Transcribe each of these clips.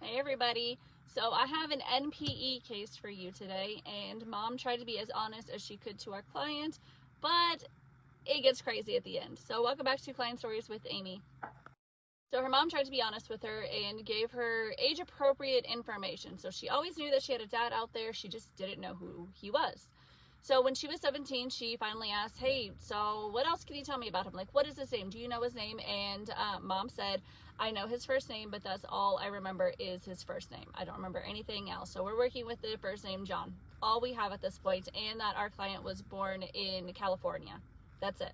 Hey everybody. So I have an NPE case for you today, and mom tried to be as honest as she could to our client, but it gets crazy at the end. So welcome back to Client Stories with Amy. So her mom tried to be honest with her and gave her age appropriate information. So she always knew that she had a dad out there, she just didn't know who he was. So when she was 17, she finally asked, hey, so what else can you tell me about him? Like, what is his name? Do you know his name? And mom said, I know his first name, but that's all I remember is his first name. I don't remember anything else. So we're working with the first name, John. All we have at this point, and that our client was born in California. That's it.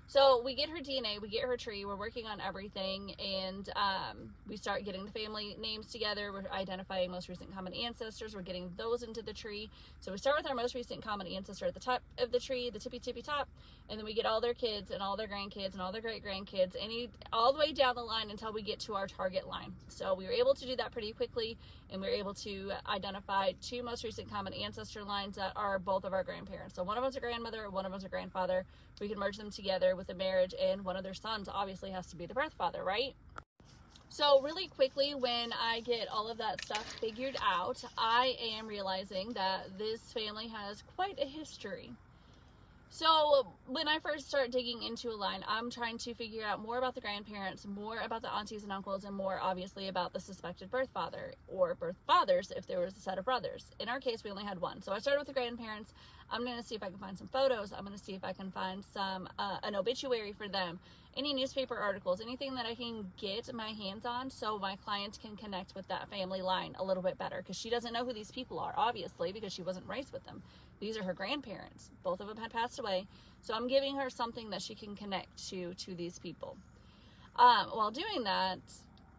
So we get her DNA, we get her tree, we're working on everything, and we start getting the family names together. We're identifying most recent common ancestors. We're getting those into the tree. So we start with our most recent common ancestor at the top of the tree, the tippy top, and then we get all their kids and all their grandkids and all their great grandkids, all the way down the line until we get to our target line. So we were able to do that pretty quickly, and we were able to identify two most recent common ancestor lines that are both of our grandparents. So one of them's a grandmother, one of them's a grandfather. We can merge them together with a marriage, and one of their sons obviously has to be the birth father, right? So really quickly, when I get all of that stuff figured out, I am realizing that this family has quite a history. So when I first start digging into a line, I'm trying to figure out more about the grandparents, more about the aunties and uncles, and more obviously about the suspected birth father or birth fathers if there was a set of brothers. In our case, we only had one. So I started with the grandparents. I'm going to see if I can find some photos. I'm going to see if I can find some an obituary for them, any newspaper articles, anything that I can get my hands on so my client can connect with that family line a little bit better, because she doesn't know who these people are, obviously, because she wasn't raised with them. These are her grandparents. Both of them had passed away. So I'm giving her something that she can connect to these people. While doing that,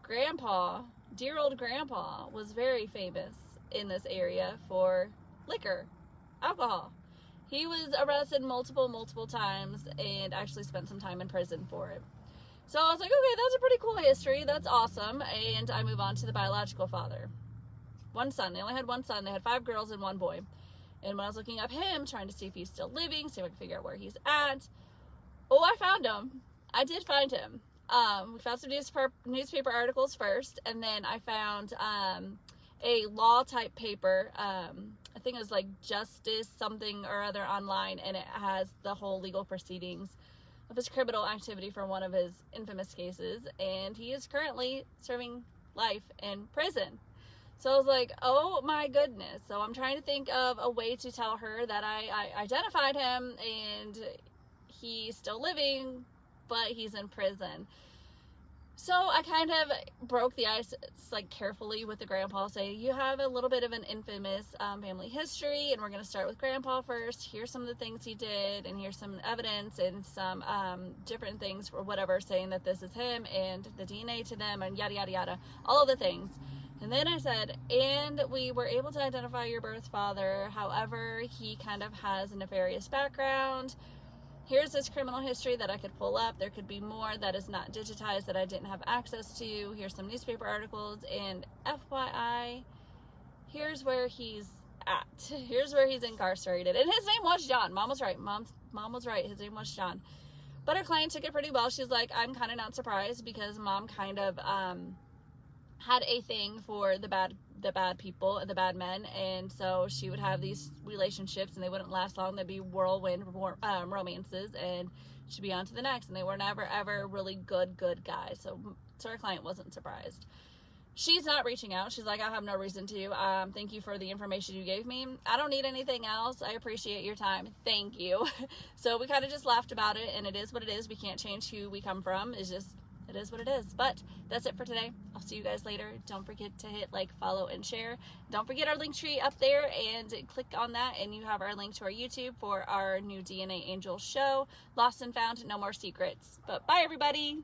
Grandpa, dear old Grandpa, was very famous in this area for liquor, alcohol. He was arrested multiple times and actually spent some time in prison for it. So I was like, okay, that's a pretty cool history. That's awesome. And I move on to the biological father. One son. They only had one son. They had 5 girls and 1 boy. And when I was looking up him, trying to see if he's still living, see if I can figure out where he's at, I found him. I did find him. We found some newspaper articles first, and then I found a law type paper. I think it was like Justice something or other online, and it has the whole legal proceedings of his criminal activity for one of his infamous cases, and he is currently serving life in prison. So I was like, oh my goodness. So I'm trying to think of a way to tell her that I identified him and he's still living, but he's in prison. So I kind of broke the ice like carefully with the grandpa, saying, you have a little bit of an infamous family history, and we're going to start with Grandpa first. Here's some of the things he did, and here's some evidence and some different things or whatever, saying that this is him and the DNA to them and yada, yada, yada, all of the things. And then I said, and we were able to identify your birth father. However, he kind of has a nefarious background. Here's this criminal history that I could pull up. There could be more that is not digitized that I didn't have access to. Here's some newspaper articles, and FYI, here's where he's at. Here's where he's incarcerated. And his name was John. Mom was right. Mom was right. His name was John. But our client took it pretty well. She's like, I'm kind of not surprised, because mom kind of had a thing for the bad people and the bad men, and so she would have these relationships and they wouldn't last long. They'd be whirlwind romances, and she'd be on to the next, and they were never ever really good guys. So our client wasn't surprised. She's not reaching out. She's like, I have no reason to. Thank you for the information you gave me. I don't need anything else. I appreciate your time. Thank you. So we kind of just laughed about it, and it is what it is. We can't change who we come from. It's just, it is what it is. But that's it for today. I'll see you guys later. Don't forget to hit like, follow, and share. Don't forget our link tree up there, and click on that, and you have our link to our YouTube for our new DNA Angel show, Lost and Found, No More Secrets. But bye, everybody.